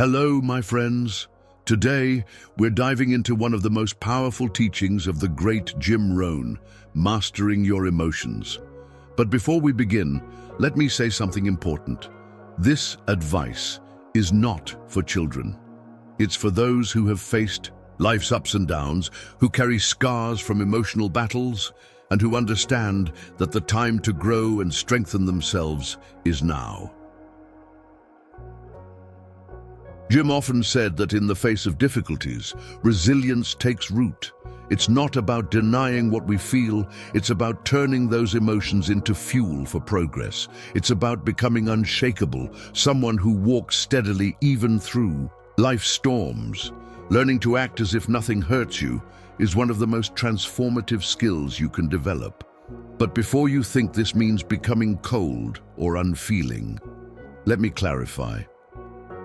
Hello, my friends. Today, we're diving into one of the most powerful teachings of the great Jim Rohn, mastering your emotions. But before we begin, let me say something important. This advice is not for children. It's for those who have faced life's ups and downs, who carry scars from emotional battles, and who understand that the time to grow and strengthen themselves is now. Jim often said that in the face of difficulties, resilience takes root. It's not about denying what we feel, it's about turning those emotions into fuel for progress. It's about becoming unshakable, someone who walks steadily even through life's storms. Learning to act as if nothing hurts you is one of the most transformative skills you can develop. But before you think this means becoming cold or unfeeling, let me clarify.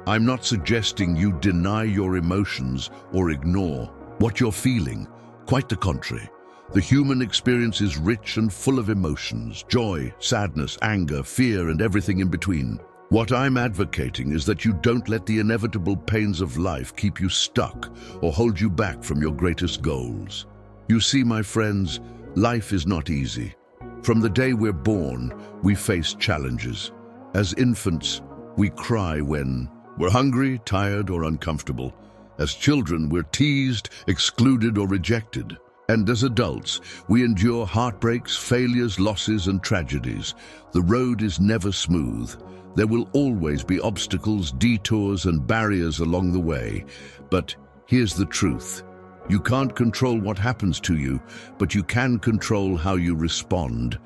I'm not suggesting you deny your emotions or ignore what you're feeling. Quite the contrary. The human experience is rich and full of emotions: joy, sadness, anger, fear, and everything in between. What I'm advocating is that you don't let the inevitable pains of life keep you stuck or hold you back from your greatest goals. You see, my friends, life is not easy. From the day we're born, we face challenges. As infants, we cry when we're hungry, tired, or uncomfortable. As children, we're teased, excluded, or rejected. And as adults, we endure heartbreaks, failures, losses, and tragedies. The road is never smooth. There will always be obstacles, detours, and barriers along the way. But here's the truth. You can't control what happens to you, but you can control how you respond.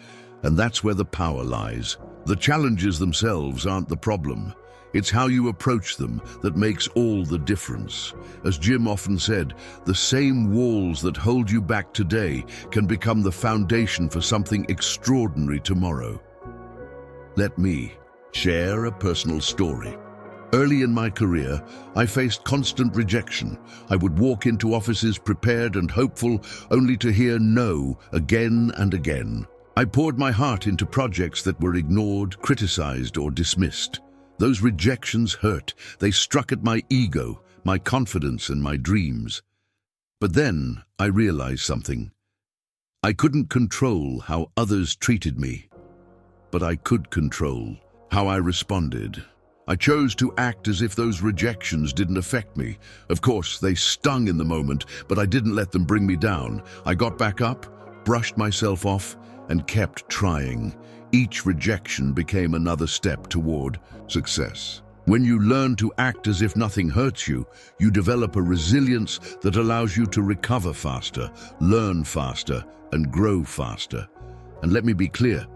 And that's where the power lies. The challenges themselves aren't the problem. It's how you approach them that makes all the difference. As Jim often said, the same walls that hold you back today can become the foundation for something extraordinary tomorrow. Let me share a personal story. Early in my career, I faced constant rejection. I would walk into offices prepared and hopeful, only to hear no again and again. I poured my heart into projects that were ignored, criticized, or dismissed. Those rejections hurt. They struck at my ego, my confidence, and my dreams. But then I realized something. I couldn't control how others treated me, but I could control how I responded. I chose to act as if those rejections didn't affect me. Of course, they stung in the moment, but I didn't let them bring me down. I got back up, brushed myself off, and kept trying. Each rejection became another step toward success. When you learn to act as if nothing hurts you, you develop a resilience that allows you to recover faster, learn faster, and grow faster. And let me be clear,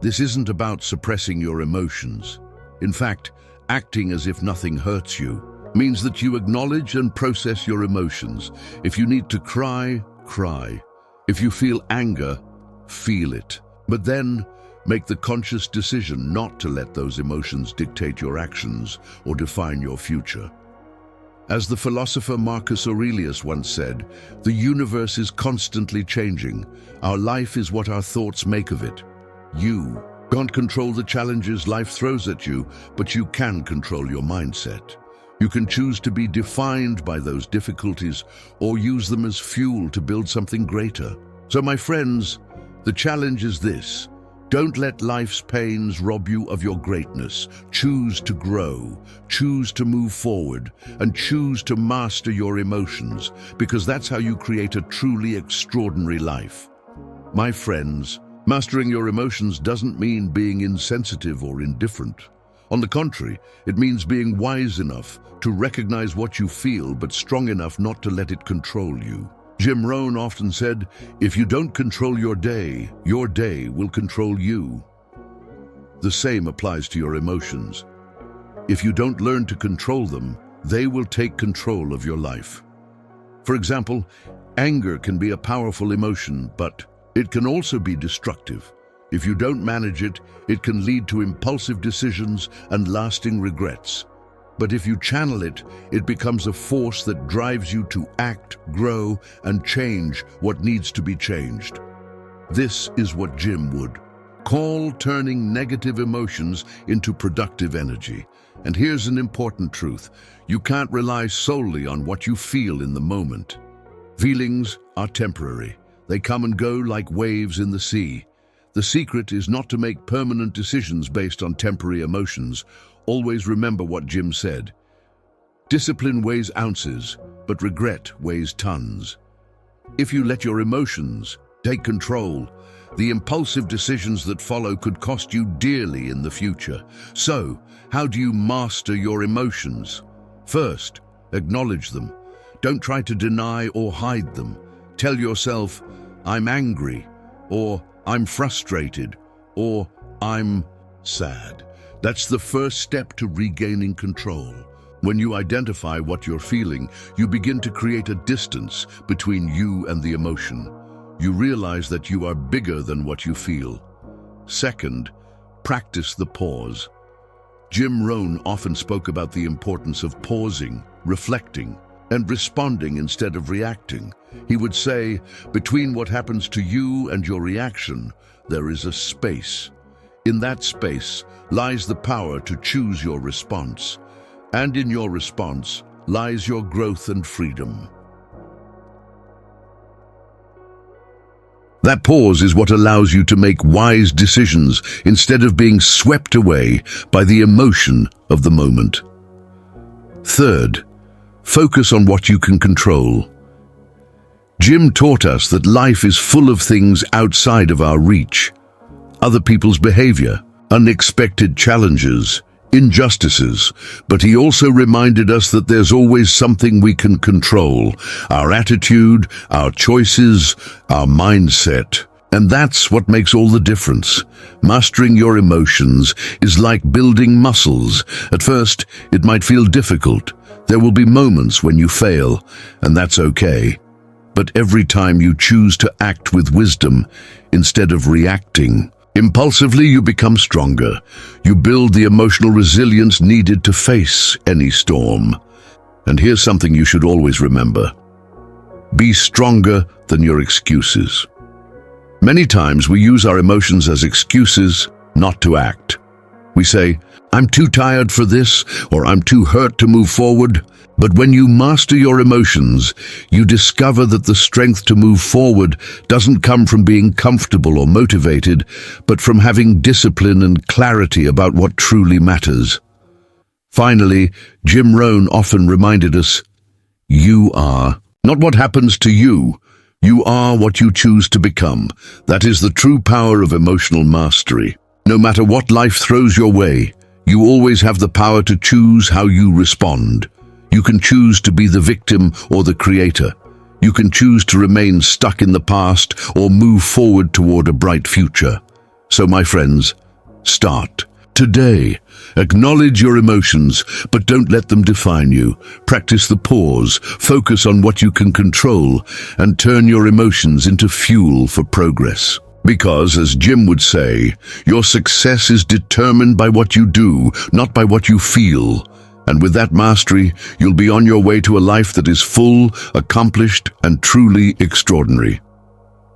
this isn't about suppressing your emotions. In fact, acting as if nothing hurts you means that you acknowledge and process your emotions. If you need to cry, cry. If you feel anger, feel it. But then, make the conscious decision not to let those emotions dictate your actions or define your future. As the philosopher Marcus Aurelius once said, the universe is constantly changing. Our life is what our thoughts make of it. You can't control the challenges life throws at you, but you can control your mindset. You can choose to be defined by those difficulties or use them as fuel to build something greater. So, my friends, the challenge is this. Don't let life's pains rob you of your greatness. Choose to grow, choose to move forward, and choose to master your emotions, because that's how you create a truly extraordinary life. My friends, mastering your emotions doesn't mean being insensitive or indifferent. On the contrary, it means being wise enough to recognize what you feel, but strong enough not to let it control you. Jim Rohn often said, if you don't control your day will control you. The same applies to your emotions. If you don't learn to control them, they will take control of your life. For example, anger can be a powerful emotion, but it can also be destructive. If you don't manage it, it can lead to impulsive decisions and lasting regrets. But if you channel it, it becomes a force that drives you to act, grow, and change what needs to be changed. This is what Jim would Call turning negative emotions into productive energy. And here's an important truth. You can't rely solely on what you feel in the moment. Feelings are temporary. They come and go like waves in the sea. The secret is not to make permanent decisions based on temporary emotions. Always remember what Jim said. Discipline weighs ounces, but regret weighs tons. If you let your emotions take control, the impulsive decisions that follow could cost you dearly in the future. So, how do you master your emotions? First, acknowledge them. Don't try to deny or hide them. Tell yourself, I'm angry, or I'm frustrated, or I'm sad. That's the first step to regaining control. When you identify what you're feeling, you begin to create a distance between you and the emotion. You realize that you are bigger than what you feel. Second, practice the pause. Jim Rohn often spoke about the importance of pausing, reflecting, and responding instead of reacting. He would say, between what happens to you and your reaction, there is a space. In that space lies the power to choose your response. And in your response lies your growth and freedom. That pause is what allows you to make wise decisions instead of being swept away by the emotion of the moment. Third, focus on what you can control. Jim taught us that life is full of things outside of our reach. Other people's behavior, unexpected challenges, injustices, but he also reminded us that there's always something we can control: our attitude, our choices, our mindset. And that's what makes all the difference. Mastering your emotions is like building muscles. At first, it might feel difficult. There will be moments when you fail, and that's okay. But every time you choose to act with wisdom instead of reacting, impulsively, you become stronger. You build the emotional resilience needed to face any storm. And here's something you should always remember. Be stronger than your excuses. Many times we use our emotions as excuses not to act. We say, I'm too tired for this, or I'm too hurt to move forward. But when you master your emotions, you discover that the strength to move forward doesn't come from being comfortable or motivated, but from having discipline and clarity about what truly matters. Finally, Jim Rohn often reminded us, you are not what happens to you. You are what you choose to become. That is the true power of emotional mastery. No matter what life throws your way, you always have the power to choose how you respond. You can choose to be the victim or the creator. You can choose to remain stuck in the past or move forward toward a bright future. So, my friends, start today. Acknowledge your emotions, but don't let them define you. Practice the pause, focus on what you can control, and turn your emotions into fuel for progress. Because, as Jim would say, your success is determined by what you do, not by what you feel. And with that mastery, you'll be on your way to a life that is full, accomplished, and truly extraordinary.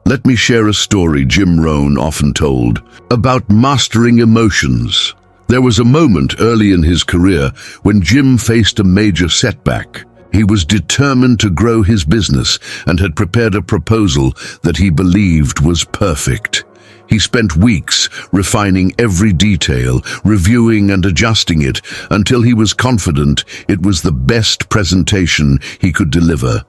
Let me share a story Jim Rohn often told about mastering emotions. There was a moment early in his career when Jim faced a major setback. He was determined to grow his business and had prepared a proposal that he believed was perfect. He spent weeks refining every detail, reviewing and adjusting it until he was confident it was the best presentation he could deliver.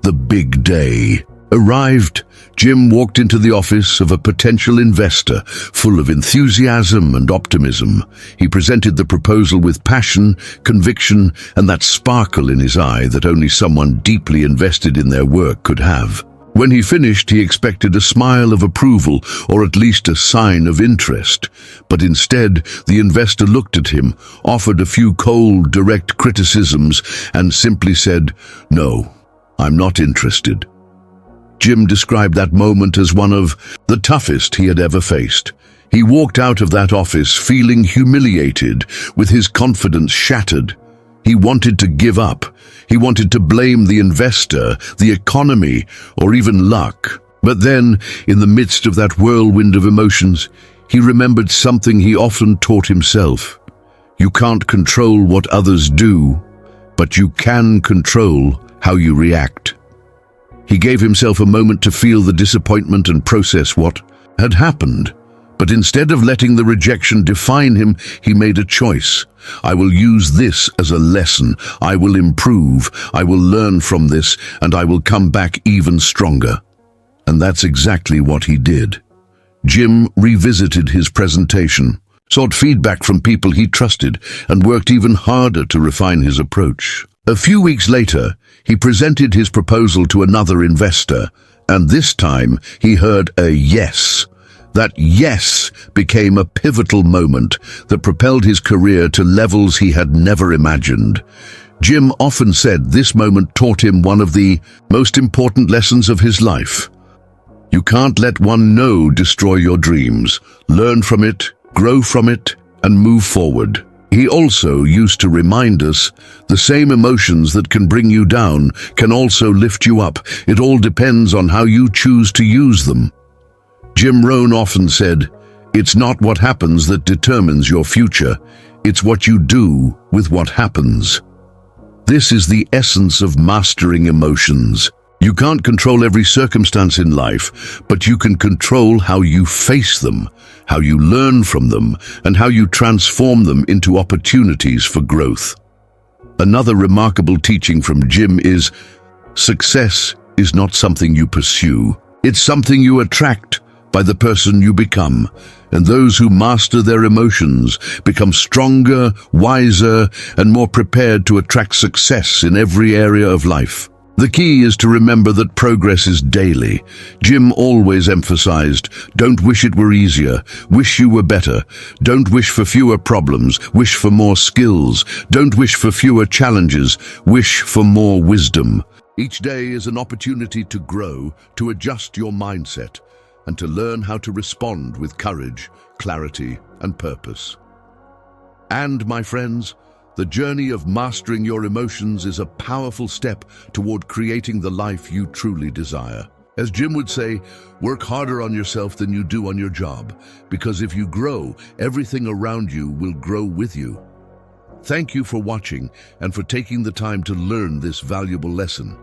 The big day arrived. Jim walked into the office of a potential investor, full of enthusiasm and optimism. He presented the proposal with passion, conviction, and that sparkle in his eye that only someone deeply invested in their work could have. When he finished, he expected a smile of approval or at least a sign of interest. But instead, the investor looked at him, offered a few cold, direct criticisms, and simply said, "No, I'm not interested." Jim described that moment as one of the toughest he had ever faced. He walked out of that office feeling humiliated, with his confidence shattered. He wanted to give up. He wanted to blame the investor, the economy, or even luck. But then, in the midst of that whirlwind of emotions, he remembered something he often taught himself. You can't control what others do, but you can control how you react. He gave himself a moment to feel the disappointment and process what had happened. But instead of letting the rejection define him, he made a choice. I will use this as a lesson. I will improve. I will learn from this, and I will come back even stronger. And that's exactly what he did. Jim revisited his presentation, sought feedback from people he trusted, and worked even harder to refine his approach. A few weeks later, he presented his proposal to another investor, and this time he heard a yes. That yes became a pivotal moment that propelled his career to levels he had never imagined. Jim often said this moment taught him one of the most important lessons of his life. You can't let one no destroy your dreams. Learn from it, grow from it, and move forward. He also used to remind us, the same emotions that can bring you down can also lift you up. It all depends on how you choose to use them. Rohn often said, "It's not what happens that determines your future, it's what you do with what happens." This is the essence of mastering emotions. You can't control every circumstance in life, but you can control how you face them, how you learn from them, and how you transform them into opportunities for growth. Another remarkable teaching from Jim is, success is not something you pursue, it's something you attract by the person you become, and those who master their emotions become stronger, wiser, and more prepared to attract success in every area of life. The key is to remember that progress is daily. Jim always emphasized, don't wish it were easier, wish you were better. Don't wish for fewer problems, wish for more skills. Don't wish for fewer challenges, wish for more wisdom. Each day is an opportunity to grow, to adjust your mindset, and to learn how to respond with courage, clarity, and purpose. And, my friends, the journey of mastering your emotions is a powerful step toward creating the life you truly desire. As Jim would say, work harder on yourself than you do on your job, because if you grow, everything around you will grow with you. Thank you for watching and for taking the time to learn this valuable lesson.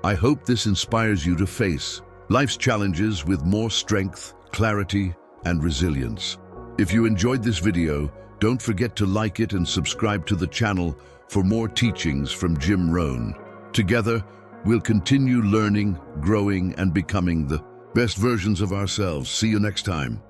I hope this inspires you to face life's challenges with more strength, clarity, and resilience. If you enjoyed this video, don't forget to like it and subscribe to the channel for more teachings from Rohn. Together, we'll continue learning, growing, and becoming the best versions of ourselves. See you next time.